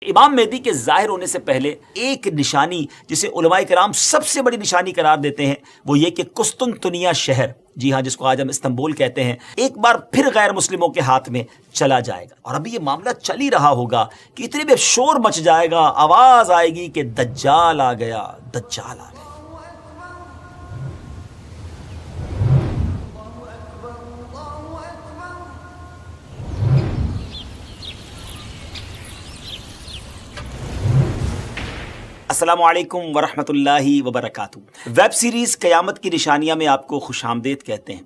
امام مہدی کے ظاہر ہونے سے پہلے ایک نشانی جسے علماء کرام سب سے بڑی نشانی قرار دیتے ہیں وہ یہ کہ قسطنطنیہ شہر، جی ہاں، جس کو آج ہم استنبول کہتے ہیں، ایک بار پھر غیر مسلموں کے ہاتھ میں چلا جائے گا۔ اور ابھی یہ معاملہ چل ہی رہا ہوگا کہ اتنے میں شور مچ جائے گا، آواز آئے گی کہ دجال آ گیا، دجال آ گیا۔ السلام علیکم ورحمۃ اللہ وبرکاتہ۔ ویب سیریز قیامت کی نشانیاں میں آپ کو خوش آمدید کہتے ہیں۔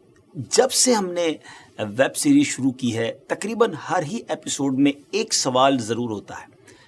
جب سے ہم نے ویب سیریز شروع کی ہے تقریباً ہر ہی ایپیسوڈ میں ایک سوال ضرور ہوتا ہے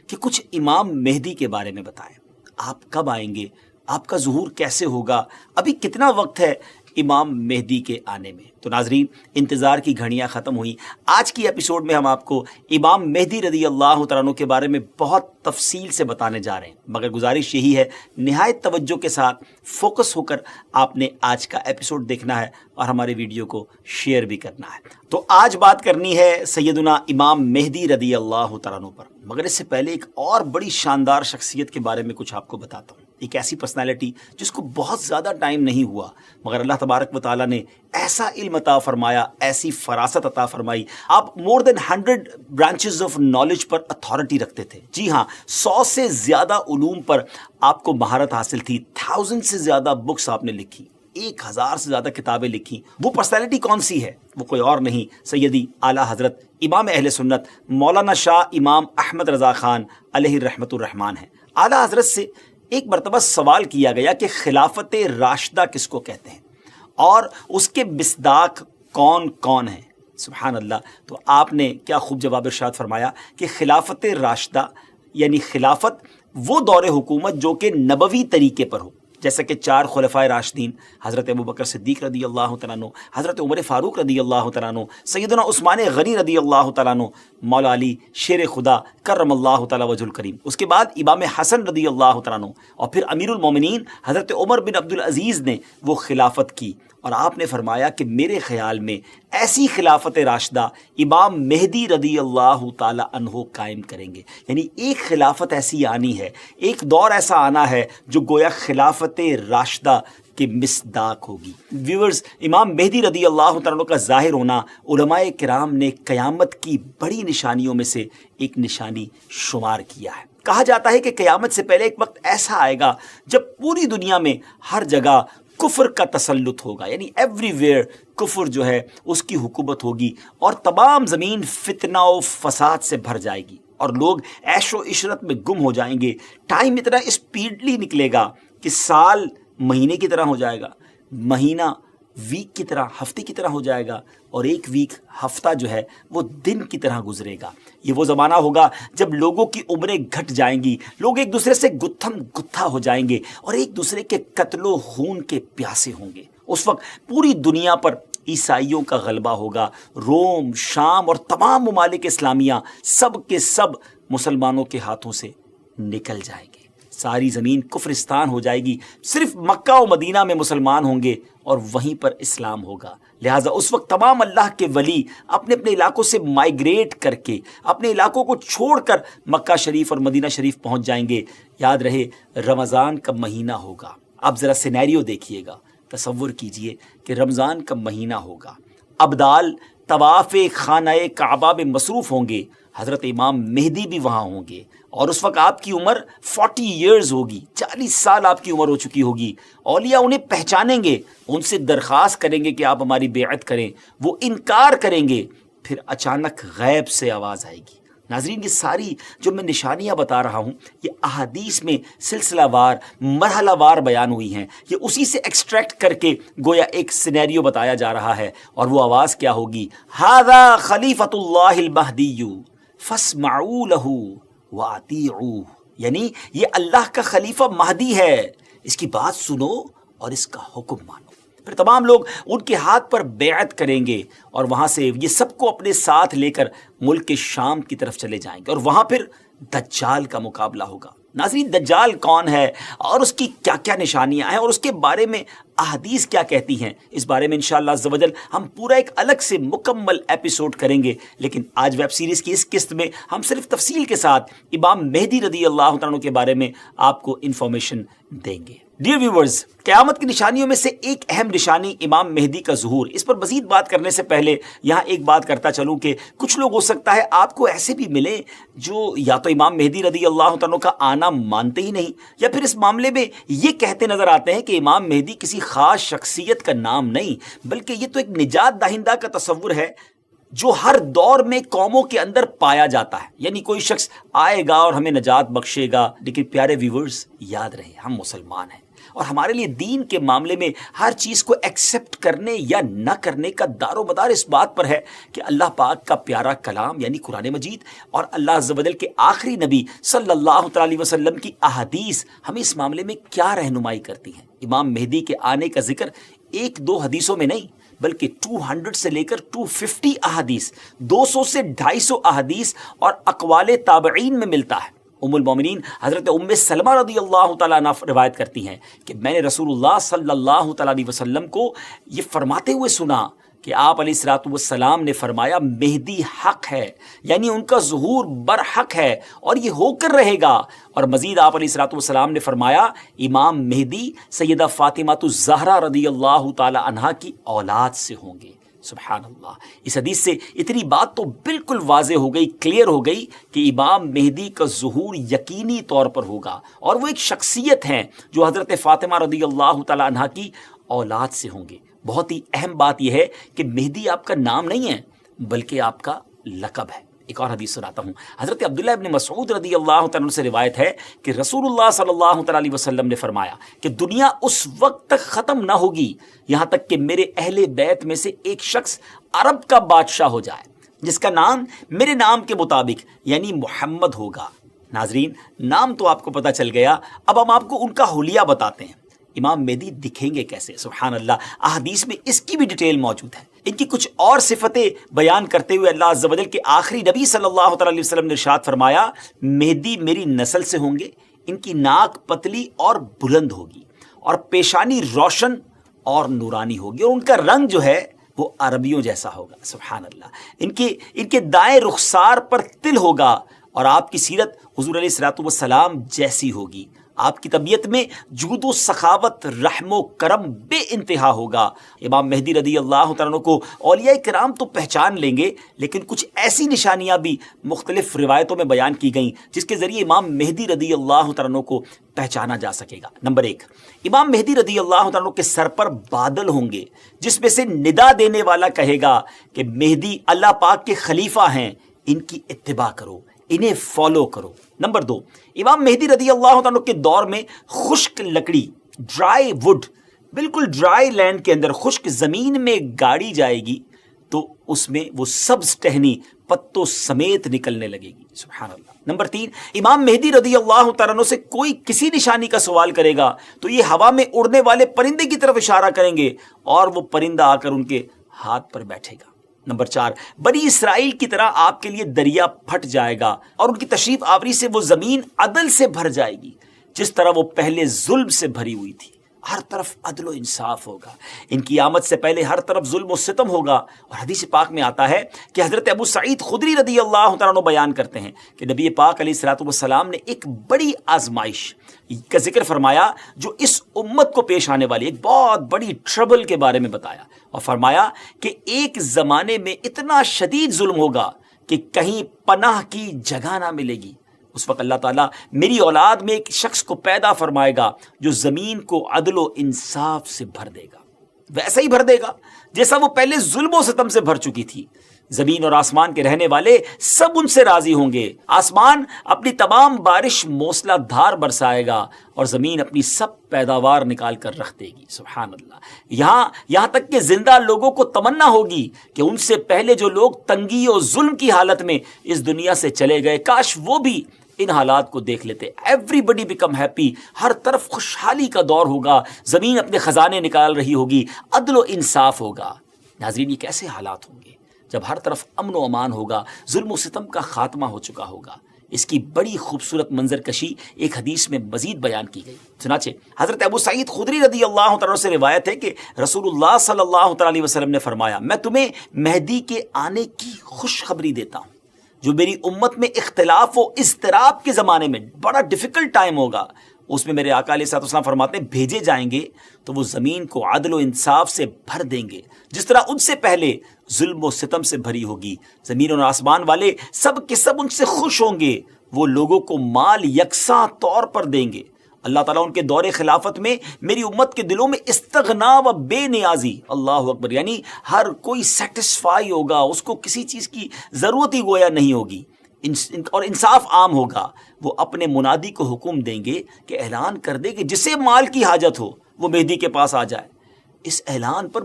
کہ کچھ امام مہدی کے بارے میں بتائیں، آپ کب آئیں گے، آپ کا ظہور کیسے ہوگا، ابھی کتنا وقت ہے امام مہدی کے آنے میں۔ تو ناظرین، انتظار کی گھڑیاں ختم ہوئیں۔ آج کی ایپیسوڈ میں ہم آپ کو امام مہدی رضی اللہ تعالیٰ عنہ کے بارے میں بہت تفصیل سے بتانے جا رہے ہیں، مگر گزارش یہی ہے نہایت توجہ کے ساتھ فوکس ہو کر آپ نے آج کا ایپیسوڈ دیکھنا ہے اور ہمارے ویڈیو کو شیئر بھی کرنا ہے۔ تو آج بات کرنی ہے سیدنا امام مہدی رضی اللہ تعالیٰ عنہ پر، مگر اس سے پہلے ایک اور بڑی شاندار شخصیت کے بارے میں کچھ آپ کو بتاتا ہوں۔ ایک ایسی پرسنالٹی جس کو بہت زیادہ ٹائم نہیں ہوا مگر اللہ تبارک و تعالیٰ نے ایسا علم عطا فرمایا، ایسی فراست عطا فرمائی، آپ مور دین 100 branches of knowledge per authority رکھتے تھے۔ جی ہاں، 100 سے زیادہ علوم پر آپ کو مہارت حاصل تھی، 1000 سے زیادہ بکس آپ نے لکھی، 1000 سے زیادہ کتابیں لکھی۔ وہ پرسنالٹی کون سی ہے؟ وہ کوئی اور نہیں، سیدی اعلیٰ حضرت امام اہل سنت مولانا شاہ امام احمد رضا خان علیہ رحمۃ الرحمان ہے۔ اعلیٰ حضرت سے ایک مرتبہ سوال کیا گیا کہ خلافت راشدہ کس کو کہتے ہیں اور اس کے مصداق کون کون ہیں؟ سبحان اللہ۔ تو آپ نے کیا خوب جواب ارشاد فرمایا کہ خلافت راشدہ یعنی خلافت وہ دور حکومت جو کہ نبوی طریقے پر ہو، جیسا کہ 4 خلفائے راشدین حضرت ابوبکر صدیق رضی اللہ تعالیٰ عنہ، حضرت عمر فاروق رضی اللہ تعالیٰ عنہ، سیدنا عثمان غنی رضی اللہ تعالیٰ عنہ، مولا علی شیر خدا کرم اللہ تعالیٰ وجہ الکریم، اس کے بعد امام حسن رضی اللہ تعالیٰ عنہ، اور پھر امیر المومنین حضرت عمر بن عبدالعزیز نے وہ خلافت کی۔ اور آپ نے فرمایا کہ میرے خیال میں ایسی خلافت راشدہ امام مہدی رضی اللہ تعالی عنہ قائم کریں گے، یعنی ایک خلافت ایسی آنی ہے، ایک دور ایسا آنا ہے جو گویا خلافت راشدہ کے مصداق ہوگی۔ ویورز، امام مہدی رضی اللہ تعالیٰ عنہ کا ظاہر ہونا علماء کرام نے قیامت کی بڑی نشانیوں میں سے ایک نشانی شمار کیا ہے۔ کہا جاتا ہے کہ قیامت سے پہلے ایک وقت ایسا آئے گا جب پوری دنیا میں ہر جگہ کفر کا تسلط ہوگا، یعنی ایوری ویئر کفر جو ہے اس کی حکومت ہوگی، اور تمام زمین فتنہ و فساد سے بھر جائے گی اور لوگ عیش و عشرت میں گم ہو جائیں گے۔ ٹائم اتنا اسپیڈلی نکلے گا کہ سال مہینے کی طرح ہو جائے گا، مہینہ ویک کی طرح، ہفتے کی طرح ہو جائے گا، اور ایک ویک ہفتہ جو ہے وہ دن کی طرح گزرے گا۔ یہ وہ زمانہ ہوگا جب لوگوں کی عمریں گھٹ جائیں گی، لوگ ایک دوسرے سے گتھم گتھا ہو جائیں گے اور ایک دوسرے کے قتل و خون کے پیاسے ہوں گے۔ اس وقت پوری دنیا پر عیسائیوں کا غلبہ ہوگا، روم، شام اور تمام ممالک اسلامیہ سب کے سب مسلمانوں کے ہاتھوں سے نکل جائیں گے، ساری زمین کفرستان ہو جائے گی، صرف مکہ و مدینہ میں مسلمان ہوں گے اور وہیں پر اسلام ہوگا۔ لہٰذا اس وقت تمام اللہ کے ولی اپنے اپنے علاقوں سے مائیگریٹ کر کے اپنے علاقوں کو چھوڑ کر مکہ شریف اور مدینہ شریف پہنچ جائیں گے۔ یاد رہے رمضان کا مہینہ ہوگا۔ اب ذرا سینیریو دیکھیے گا، تصور کیجئے کہ رمضان کا مہینہ ہوگا، ابدال طواف خانہ کعبہ میں مصروف ہوں گے، حضرت امام مہدی بھی وہاں ہوں گے، اور اس وقت آپ کی عمر 40 ایئرز ہوگی، 40 سال آپ کی عمر ہو چکی ہوگی۔ اولیاء انہیں پہچانیں گے، ان سے درخواست کریں گے کہ آپ ہماری بیعت کریں، وہ انکار کریں گے، پھر اچانک غیب سے آواز آئے گی۔ ناظرین، یہ ساری جو میں نشانیاں بتا رہا ہوں یہ احادیث میں سلسلہ وار مرحلہ وار بیان ہوئی ہیں، یہ اسی سے ایکسٹریکٹ کر کے گویا ایک سینیریو بتایا جا رہا ہے۔ اور وہ آواز کیا ہوگی؟ ھذا خلیفۃ اللہ المہدی فاسمعوا لہ واطیعوہ، یعنی یہ اللہ کا خلیفہ مہدی ہے، اس کی بات سنو اور اس کا حکم مانو۔ پھر تمام لوگ ان کے ہاتھ پر بیعت کریں گے اور وہاں سے یہ سب کو اپنے ساتھ لے کر ملک شام کی طرف چلے جائیں گے، اور وہاں پھر دجال کا مقابلہ ہوگا۔ ناظرین دجال کون ہے اور اس کی کیا کیا نشانیاں ہیں اور اس کے بارے میں احادیث کیا کہتی ہیں، اس بارے میں انشاءاللہ عز و جل ہم پورا ایک الگ سے مکمل ایپیسوڈ کریں گے، لیکن آج ویب سیریز کی اس قسط میں ہم صرف تفصیل کے ساتھ امام مہدی رضی اللہ تعالیٰ عنہ کے بارے میں آپ کو انفارمیشن دیں گے۔ ڈیئر ویورز، قیامت کی نشانیوں میں سے ایک اہم نشانی امام مہدی کا ظہور۔ اس پر مزید بات کرنے سے پہلے یہاں ایک بات کرتا چلوں کہ کچھ لوگ ہو سکتا ہے آپ کو ایسے بھی ملیں جو یا تو امام مہدی رضی اللہ تعالیٰ کا آنا مانتے ہی نہیں، یا پھر اس معاملے میں یہ کہتے نظر آتے ہیں کہ امام مہدی کسی خاص شخصیت کا نام نہیں، بلکہ یہ تو ایک نجات دہندہ کا تصور ہے جو ہر دور میں قوموں کے اندر پایا جاتا ہے، یعنی کوئی شخص آئے گا اور ہمیں نجات بخشے گا۔ لیکن پیارے ویورز، یاد رہے ہم مسلمان ہیں اور ہمارے لیے دین کے معاملے میں ہر چیز کو ایکسیپٹ کرنے یا نہ کرنے کا دار و مدار اس بات پر ہے کہ اللہ پاک کا پیارا کلام یعنی قرآن مجید اور اللہ عز و جل کے آخری نبی صلی اللہ تعالی وسلم کی احادیث ہمیں اس معاملے میں کیا رہنمائی کرتی ہیں۔ امام مہدی کے آنے کا ذکر ایک دو حدیثوں میں نہیں بلکہ 200 سے لے کر 250 احادیث، 200 سے 250 احادیث اور اقوال تابعین میں ملتا ہے۔ ام المومنین حضرت ام سلمہ رضی اللہ تعالیٰ عنہ روایت کرتی ہیں کہ میں نے رسول اللہ صلی اللہ تعالیٰ علیہ وسلم کو یہ فرماتے ہوئے سنا کہ آپ علیہ الصلوۃ والسلام نے فرمایا مہدی حق ہے، یعنی ان کا ظہور برحق ہے اور یہ ہو کر رہے گا۔ اور مزید آپ علیہ الصلوۃ والسلام نے فرمایا امام مہدی سیدہ فاطمہ الزہرا رضی اللہ تعالی عنہا کی اولاد سے ہوں گے۔ سبحان اللہ، اس حدیث سے اتنی بات تو بالکل واضح ہو گئی، کلیئر ہو گئی کہ امام مہدی کا ظہور یقینی طور پر ہوگا اور وہ ایک شخصیت ہیں جو حضرت فاطمہ رضی اللہ تعالی عنہا کی اولاد سے ہوں گے۔ بہت ہی اہم بات یہ ہے کہ مہدی آپ کا نام نہیں ہے بلکہ آپ کا لقب ہے۔ ایک اور حدیث سناتا ہوں، حضرت عبداللہ ابن مسعود رضی اللہ تعالیٰ عنہ سے روایت ہے کہ رسول اللہ صلی اللہ تعالیٰ علیہ وسلم نے فرمایا کہ دنیا اس وقت تک ختم نہ ہوگی یہاں تک کہ میرے اہل بیت میں سے ایک شخص عرب کا بادشاہ ہو جائے جس کا نام میرے نام کے مطابق یعنی محمد ہوگا۔ ناظرین، نام تو آپ کو پتہ چل گیا، اب ہم آپ کو ان کا حلیہ بتاتے ہیں۔ امام مہدی دکھیں گے کیسے؟ سبحان اللہ، احادیث میں اس کی بھی ڈیٹیل موجود ہے۔ ان کی کچھ اور صفتیں بیان کرتے ہوئے اللہ عز و جل کے آخری نبی صلی اللہ تعالی علیہ وسلم نے ارشاد فرمایا مہدی میری نسل سے ہوں گے، ان کی ناک پتلی اور بلند ہوگی اور پیشانی روشن اور نورانی ہوگی اور ان کا رنگ جو ہے وہ عربیوں جیسا ہوگا۔ سبحان اللہ، ان کے دائیں رخسار پر تل ہوگا اور آپ کی سیرت حضور علیہ الصلوۃ والسلام جیسی ہوگی۔ آپ کی طبیعت میں جود و سخاوت، رحم و کرم بے انتہا ہوگا۔ امام مہدی رضی اللہ تعالیٰ عنہ کو اولیاء کرام تو پہچان لیں گے، لیکن کچھ ایسی نشانیاں بھی مختلف روایتوں میں بیان کی گئیں جس کے ذریعے امام مہدی رضی اللہ تعالیٰ عنہ کو پہچانا جا سکے گا۔ نمبر 1، امام مہدی رضی اللہ تعالیٰ عنہ کے سر پر بادل ہوں گے جس میں سے ندا دینے والا کہے گا کہ مہدی اللہ پاک کے خلیفہ ہیں، ان کی اتباع کرو، انہیں فالو کرو۔ نمبر 2، امام مہدی رضی اللہ عنہ کے دور میں خشک لکڑی، ڈرائی وڈ، بالکل ڈرائی لینڈ کے اندر خشک زمین میں گاڑی جائے گی تو اس میں وہ سبز ٹہنی پتوں سمیت نکلنے لگے گی۔ سبحان اللہ۔ نمبر 3، امام مہدی رضی اللہ تعالیٰ عنہ سے کوئی کسی نشانی کا سوال کرے گا تو یہ ہوا میں اڑنے والے پرندے کی طرف اشارہ کریں گے اور وہ پرندہ آ کر ان کے ہاتھ پر بیٹھے گا۔ نمبر 4، بنی اسرائیل کی طرح آپ کے لیے دریا پھٹ جائے گا اور ان کی تشریف آوری سے وہ زمین عدل سے بھر جائے گی جس طرح وہ پہلے ظلم سے بھری ہوئی تھی۔ ہر طرف عدل و انصاف ہوگا۔ ان کی آمد سے پہلے ہر طرف ظلم و ستم ہوگا۔ اور حدیث پاک میں آتا ہے کہ حضرت ابو سعید خدری رضی اللہ تعالیٰ عنہ بیان کرتے ہیں کہ نبی پاک علیہ الصلوۃ والسلام نے ایک بڑی آزمائش کا ذکر فرمایا جو اس امت کو پیش آنے والی ایک بہت بڑی ٹربل کے بارے میں بتایا اور فرمایا کہ ایک زمانے میں اتنا شدید ظلم ہوگا کہ کہیں پناہ کی جگہ نہ ملے گی۔ اس وقت اللہ تعالیٰ میری اولاد میں ایک شخص کو پیدا فرمائے گا جو زمین کو عدل و انصاف سے بھر دے گا، ویسا ہی بھر دے گا جیسا وہ پہلے ظلم و ستم سے بھر چکی تھی۔ زمین اور آسمان کے رہنے والے سب ان سے راضی ہوں گے۔ آسمان اپنی تمام بارش موسلا دھار برسائے گا اور زمین اپنی سب پیداوار نکال کر رکھ دے گی۔ سبحان اللہ۔ یہاں تک کہ زندہ لوگوں کو تمنا ہوگی کہ ان سے پہلے جو لوگ تنگی اور ظلم کی حالت میں اس دنیا سے چلے گئے کاش وہ بھی ان حالات کو دیکھ لیتے۔ ایوری بڈی بیکم ہیپی، ہر طرف خوشحالی کا دور ہوگا، زمین اپنے خزانے نکال رہی ہوگی، عدل و انصاف ہوگا۔ ناظرین، یہ کیسے حالات ہوں گے جب ہر طرف امن و امان ہوگا، ظلم و ستم کا خاتمہ ہو چکا ہوگا۔ اس کی بڑی خوبصورت منظر کشی ایک حدیث میں مزید بیان کی گئی۔ چنانچہ حضرت ابو سعید خدری رضی اللہ تعالیٰ سے روایت ہے کہ رسول اللہ صلی اللہ تعالیٰ علیہ وسلم نے فرمایا، میں تمہیں مہدی کے آنے کی خوشخبری دیتا ہوں، جو میری امت میں اختلاف و اضطراب کے زمانے میں بڑا ڈیفیکلٹ ٹائم ہوگا، اس میں میرے آقا علیہ الصلوۃ والسلام فرماتے ہیں بھیجے جائیں گے تو وہ زمین کو عدل و انصاف سے بھر دیں گے، جس طرح ان سے پہلے ظلم و ستم سے بھری ہوگی۔ زمین اور آسمان والے سب کے سب ان سے خوش ہوں گے، وہ لوگوں کو مال یکساں طور پر دیں گے۔ اللہ تعالیٰ ان کے دور خلافت میں میری امت کے دلوں میں استغنا و بے نیازی، اللہ اکبر، یعنی ہر کوئی سیٹسفائی ہوگا، اس کو کسی چیز کی ضرورت ہی گویا نہیں ہوگی، اور انصاف عام ہوگا۔ وہ اپنے منادی کو حکم دیں گے کہ اعلان کر دے کہ جسے مال کی حاجت ہو وہ مہدی کے پاس آ جائے۔ اس اعلان پر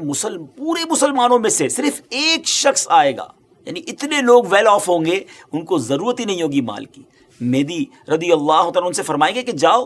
پورے مسلمانوں میں سے صرف ایک شخص آئے گا، یعنی اتنے لوگ ویل آف ہوں گے، ان کو ضرورت ہی نہیں ہوگی مال کی۔ مہدی رضی اللہ تعالیٰ ان سے فرمائیں گے کہ جاؤ،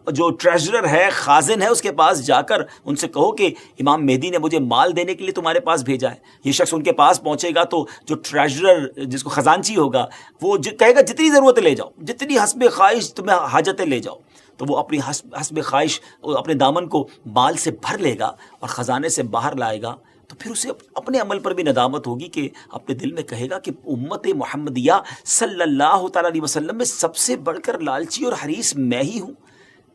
جو ٹریجرر ہے، خازن ہے، اس کے پاس جا کر ان سے کہو کہ امام مہدی نے مجھے مال دینے کے لیے تمہارے پاس بھیجا ہے۔ یہ شخص ان کے پاس پہنچے گا تو جو ٹریجرر، جس کو خزانچی ہوگا، وہ کہے گا جتنی ضرورت لے جاؤ، جتنی حسب خواہش تمہیں حاجتیں لے جاؤ۔ تو وہ اپنی حسب خواہش اپنے دامن کو مال سے بھر لے گا اور خزانے سے باہر لائے گا۔ تو پھر اسے اپنے عمل پر بھی ندامت ہوگی کہ اپنے دل میں کہے گا کہ امت محمدیہ صلی اللہ تعالیٰ علیہ وسلم میں سب سے بڑھ کر لالچی اور حریص میں ہی ہوں۔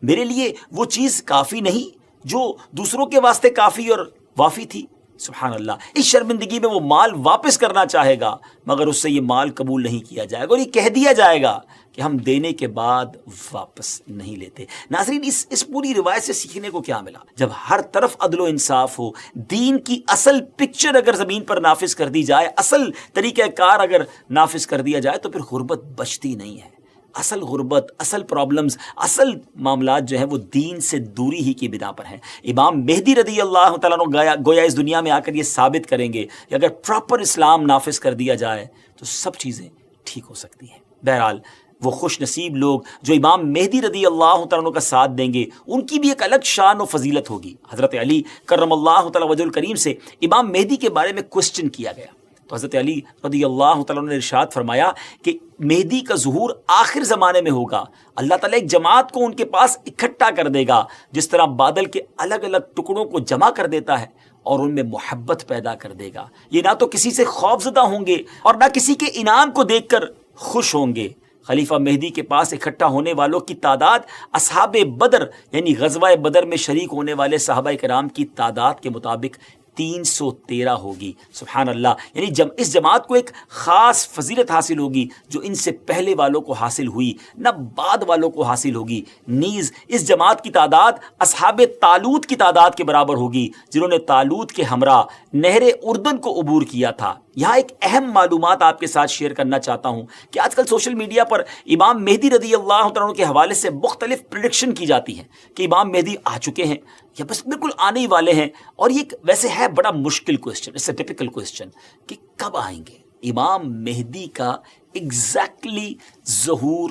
میرے لیے وہ چیز کافی نہیں جو دوسروں کے واسطے کافی اور وافی تھی۔ سبحان اللہ، اس شرمندگی میں وہ مال واپس کرنا چاہے گا، مگر اس سے یہ مال قبول نہیں کیا جائے گا اور یہ کہہ دیا جائے گا کہ ہم دینے کے بعد واپس نہیں لیتے۔ ناظرین، اس پوری روایت سے سیکھنے کو کیا ملا؟ جب ہر طرف عدل و انصاف ہو، دین کی اصل پکچر اگر زمین پر نافذ کر دی جائے، اصل طریقہ کار اگر نافذ کر دیا جائے، تو پھر غربت بچتی نہیں ہے۔ اصل غربت، اصل پرابلمز، اصل معاملات جو ہیں وہ دین سے دوری ہی کی بنا پر ہیں۔ امام مہدی رضی اللہ تعالیٰ عنہ گویا اس دنیا میں آ کر یہ ثابت کریں گے کہ اگر پراپر اسلام نافذ کر دیا جائے تو سب چیزیں ٹھیک ہو سکتی ہیں۔ بہرحال وہ خوش نصیب لوگ جو امام مہدی رضی اللہ تعالیٰ عنہ کا ساتھ دیں گے، ان کی بھی ایک الگ شان و فضیلت ہوگی۔ حضرت علی کرم اللہ تعالیٰ وجہ الکریم سے امام مہدی کے بارے میں کوسچن کیا گیا تو حضرت علی رضی اللہ تعالیٰ عنہ نے ارشاد فرمایا کہ مہدی کا ظہور آخر زمانے میں ہوگا۔ اللہ تعالیٰ ایک جماعت کو ان کے پاس اکٹھا کر دے گا، جس طرح بادل کے الگ الگ ٹکڑوں کو جمع کر دیتا ہے، اور ان میں محبت پیدا کر دے گا۔ یہ نہ تو کسی سے خوف زدہ ہوں گے اور نہ کسی کے انعام کو دیکھ کر خوش ہوں گے۔ خلیفہ مہدی کے پاس اکٹھا ہونے والوں کی تعداد اصحاب بدر، یعنی غزوہ بدر میں شریک ہونے والے صحابہ کرام کی تعداد کے مطابق 313 ہوگی۔ سبحان اللہ، یعنی اس جماعت کو ایک خاص فضیلت حاصل ہوگی جو ان سے پہلے والوں کو حاصل ہوئی، نہ بعد والوں کو حاصل ہوگی۔ نیز اس جماعت کی تعداد اصحاب طالوت کی تعداد کے برابر ہوگی، جنہوں نے طالوت کے ہمراہ نہر اردن کو عبور کیا تھا۔ یہاں ایک اہم معلومات آپ کے ساتھ شیئر کرنا چاہتا ہوں کہ آج کل سوشل میڈیا پر امام مہدی رضی اللہ تعالیٰ عنہ کے حوالے سے مختلف پریڈکشن کی جاتی ہیں کہ امام مہدی آ چکے ہیں یا بس بالکل آنے ہی والے ہیں، اور یہ ویسے ہے بڑا مشکل question, it's a typical question کہ کب آئیں گے، امام مہدی کا ایگزیکٹلی ظہور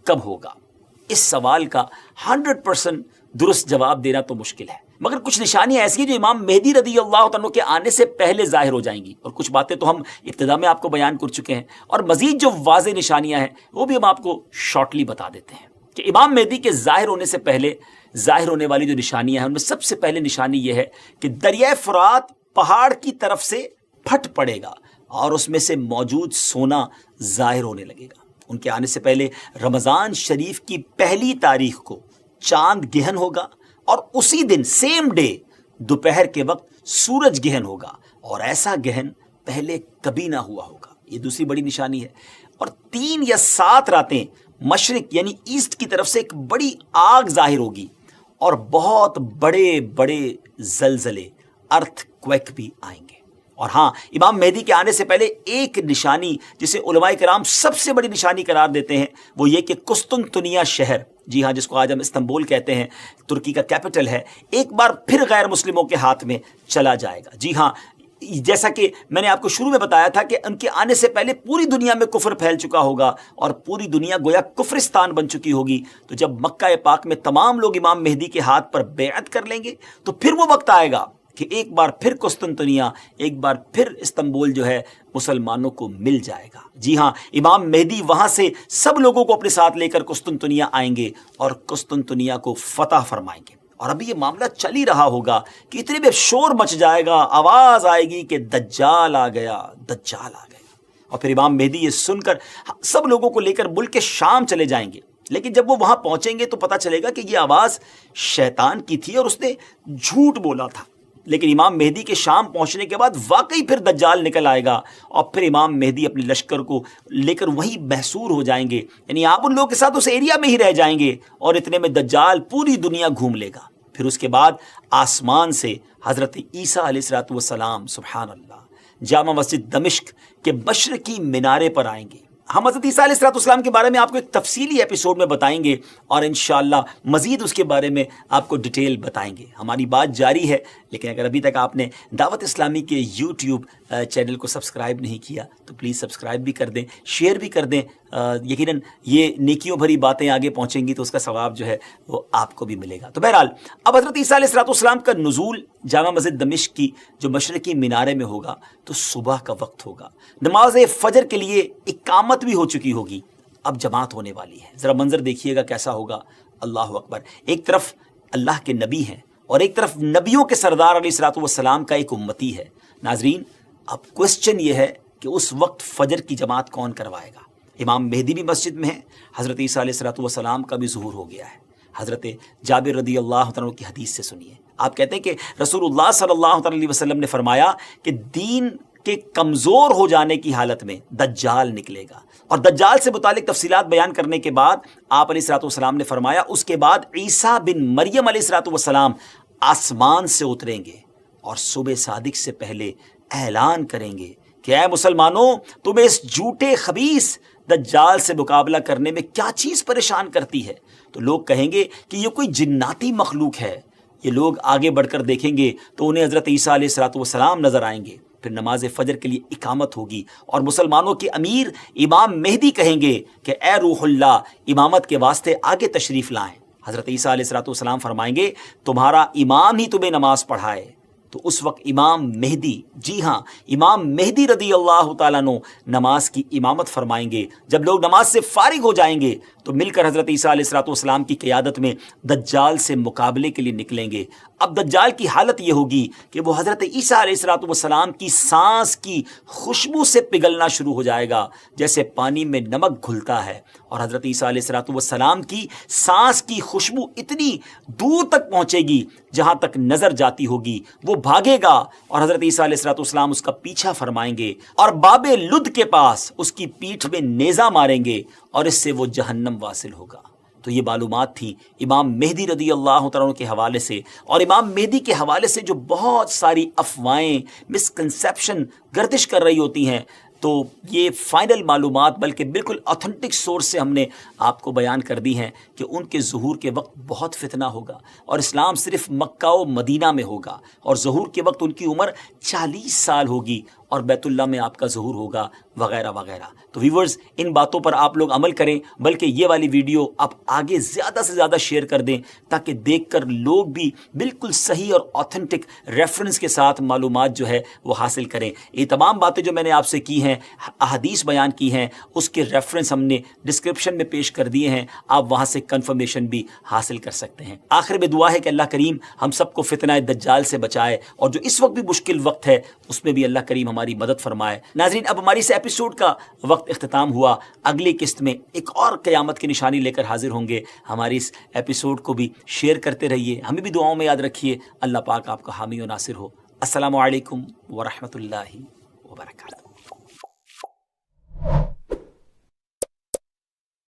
کب ہوگا۔ اس سوال کا 100% درست جواب دینا تو مشکل ہے، مگر کچھ نشانیاں ایسی ہیں جو امام مہدی رضی اللہ تعالیٰ کے آنے سے پہلے ظاہر ہو جائیں گی، اور کچھ باتیں تو ہم ابتدا میں آپ کو بیان کر چکے ہیں، اور مزید جو واضح نشانیاں ہیں وہ بھی ہم آپ کو شارٹلی بتا دیتے ہیں کہ امام مہدی کے ظاہر ہونے سے پہلے ظاہر ہونے والی جو نشانیاں ہیں ان میں سب سے پہلے نشانی یہ ہے کہ دریائے فرات پہاڑ کی طرف سے پھٹ پڑے گا اور اس میں سے موجود سونا ظاہر ہونے لگے گا۔ ان کے آنے سے پہلے رمضان شریف کی پہلی تاریخ کو چاند گہن ہوگا، اور اسی دن سیم ڈے دوپہر کے وقت سورج گہن ہوگا، اور ایسا گہن پہلے کبھی نہ ہوا ہوگا۔ یہ دوسری بڑی نشانی ہے۔ اور 3 یا 7 راتیں مشرق یعنی ایسٹ کی طرف سے ایک بڑی آگ ظاہر ہوگی، اور بہت بڑے بڑے زلزلے، ارتھ کویک بھی آئیں گے۔ اور ہاں، امام مہدی کے آنے سے پہلے ایک نشانی جسے علماء کرام سب سے بڑی نشانی قرار دیتے ہیں وہ یہ کہ قسطنطنیہ شہر، جی ہاں، جس کو آج ہم استنبول کہتے ہیں، ترکی کا کیپٹل ہے، ایک بار پھر غیر مسلموں کے ہاتھ میں چلا جائے گا۔ جی ہاں، جیسا کہ میں نے آپ کو شروع میں بتایا تھا کہ ان کے آنے سے پہلے پوری دنیا میں کفر پھیل چکا ہوگا اور پوری دنیا گویا کفرستان بن چکی ہوگی۔ تو جب مکہ پاک میں تمام لوگ امام مہدی کے ہاتھ پر بیعت کر لیں گے تو پھر وہ وقت آئے گا کہ ایک بار پھر قسطنطنیہ، ایک بار پھر استنبول جو ہے مسلمانوں کو مل جائے گا۔ جی ہاں، امام مہدی وہاں سے سب لوگوں کو اپنے ساتھ لے کر قسطنطنیہ آئیں گے اور قسطنطنیہ کو فتح فرمائیں گے۔ اور ابھی یہ معاملہ چل ہی رہا ہوگا کہ اتنے میں شور مچ جائے گا، آواز آئے گی کہ دجال آ گیا، دجال آ گیا۔ اور پھر امام مہدی یہ سن کر سب لوگوں کو لے کر ملک شام چلے جائیں گے۔ لیکن جب وہ وہاں پہنچیں گے تو پتہ چلے گا کہ یہ آواز شیطان کی تھی اور اس نے جھوٹ بولا تھا۔ لیکن امام مہدی کے شام پہنچنے کے بعد واقعی پھر دجال نکل آئے گا اور پھر امام مہدی اپنے لشکر کو لے کر وہیں محصور ہو جائیں گے، یعنی آپ ان لوگوں کے ساتھ اس ایریا میں ہی رہ جائیں گے اور اتنے میں دجال پوری دنیا گھوم لے گا۔ پھر اس کے بعد آسمان سے حضرت عیسیٰ علیہ السلام سبحان اللہ جامع مسجد دمشق کے مشرقی مینارے پر آئیں گے۔ ہم حضرت عیسیٰ علیہ السلام کے بارے میں آپ کو ایک تفصیلی ایپیسوڈ میں بتائیں گے اور انشاءاللہ مزید اس کے بارے میں آپ کو ڈیٹیل بتائیں گے۔ ہماری بات جاری ہے، لیکن اگر ابھی تک آپ نے دعوت اسلامی کے یوٹیوب چینل کو سبسکرائب نہیں کیا تو پلیز سبسکرائب بھی کر دیں، شیئر بھی کر دیں۔ یقیناً یہ نیکیوں بھری باتیں آگے پہنچیں گی تو اس کا ثواب جو ہے وہ آپ کو بھی ملے گا۔ تو بہرحال اب حضرت عیسیٰ علیہ السلام کا نزول جامع مسجد دمشق کی جو مشرقی مینارے میں ہوگا تو صبح کا وقت ہوگا، نماز فجر کے لیے اقامت بھی ہو چکی ہوگی، اب جماعت ہونے والی ہے۔ ذرا منظر دیکھیے گا کیسا ہوگا، اللہ اکبر۔ ایک طرف اللہ کے نبی ہیں اور ایک طرف نبیوں کے سردار علیہ السلام کا ایک امتی ہے۔ ناظرین، اب کوسچن یہ ہے کہ اس وقت فجر کی جماعت کون کروائے گا؟ امام مہدی بھی مسجد میں ہیں، حضرت عیسیٰ علیہ السلام کا بھی ظہور ہو گیا ہے۔ حضرت جابر رضی اللہ عنہ کی حدیث سے سنیے، آپ کہتے ہیں کہ رسول اللہ صلی اللہ علیہ وسلم نے فرمایا کہ دین کے کمزور ہو جانے کی حالت میں دجال نکلے گا، اور دجال سے متعلق تفصیلات بیان کرنے کے بعد آپ علیہ السلام نے فرمایا اس کے بعد عیسیٰ بن مریم علیہ السلام آسمان سے اتریں گے اور صبح صادق سے پہلے اعلان کریں گے کہ اے مسلمانوں، تمہیں اس جھوٹے خبیث دجال سے مقابلہ کرنے میں کیا چیز پریشان کرتی ہے؟ تو لوگ کہیں گے کہ یہ کوئی جناتی مخلوق ہے۔ یہ لوگ آگے بڑھ کر دیکھیں گے تو انہیں حضرت عیسیٰ علیہ السلام نظر آئیں گے۔ پھر نماز فجر کے لیے اقامت ہوگی اور مسلمانوں کے امیر امام مہدی کہیں گے کہ اے روح اللہ، امامت کے واسطے آگے تشریف لائیں۔ حضرت عیسیٰ علیہ السلام فرمائیں گے تمہارا امام ہی تمہیں نماز پڑھائے۔ تو اس وقت امام مہدی، جی ہاں امام مہدی رضی اللہ تعالیٰ عنہ نماز کی امامت فرمائیں گے۔ جب لوگ نماز سے فارغ ہو جائیں گے تو مل کر حضرت عیسیٰ علیہ السلام کی قیادت میں دجال سے مقابلے کے لیے نکلیں گے۔ اب دجال کی حالت یہ ہوگی کہ وہ حضرت عیسیٰ علیہ السلام کی سانس کی خوشبو سے پگھلنا شروع ہو جائے گا، جیسے پانی میں نمک گھلتا ہے، اور حضرت عیسیٰ علیہ السلام کی سانس کی خوشبو اتنی دور تک پہنچے گی جہاں تک نظر جاتی ہوگی۔ وہ بھاگے گا اور حضرت عیسیٰ علیہ السلام اس کا پیچھا فرمائیں گے اور باب لد کے پاس اس کی پیٹھ میں نیزہ ماریں گے اور اس سے وہ جہنم واصل ہوگا۔ تو یہ معلومات تھی امام مہدی رضی اللہ عنہ کے حوالے سے، اور امام مہدی کے حوالے سے جو بہت ساری افواہیں، مسکنسیپشن گردش کر رہی ہوتی ہیں، تو یہ فائنل معلومات بلکہ بالکل آتھنٹک سورس سے ہم نے آپ کو بیان کر دی ہیں کہ ان کے ظہور کے وقت بہت فتنہ ہوگا اور اسلام صرف مکہ و مدینہ میں ہوگا، اور ظہور کے وقت ان کی عمر 40 سال ہوگی اور بیت اللہ میں آپ کا ظہور ہوگا، وغیرہ وغیرہ۔ تو ویورز، ان باتوں پر آپ لوگ عمل کریں، بلکہ یہ والی ویڈیو آپ آگے زیادہ سے زیادہ شیئر کر دیں تاکہ دیکھ کر لوگ بھی بالکل صحیح اور آتھنٹک ریفرنس کے ساتھ معلومات جو ہے وہ حاصل کریں۔ یہ تمام باتیں جو میں نے آپ سے کی ہیں، احادیث بیان کی ہیں، اس کے ریفرنس ہم نے ڈسکرپشن میں پیش کر دیے ہیں، آپ وہاں سے کنفرمیشن بھی حاصل کر سکتے ہیں۔ آخر میں دعا ہے کہ اللہ کریم ہم سب کو فتنہ دجال سے بچائے، اور جو اس وقت بھی مشکل وقت ہے اس میں بھی اللہ کریم ہماری مدد فرمائے۔ ناظرین، اب ہماری اس ایپیسوڈ کا وقت اختتام ہوا، اگلی قسط میں ایک اور قیامت کی نشانی لے کر حاضر ہوں گے۔ ہماری اس ایپیسوڈ کو بھی شیئر کرتے رہیے، ہمیں بھی دعاؤں میں یاد رکھیے۔ اللہ پاک آپ کا حامی و ناصر ہو۔ السلام علیکم ورحمۃ اللہ وبرکاتہ۔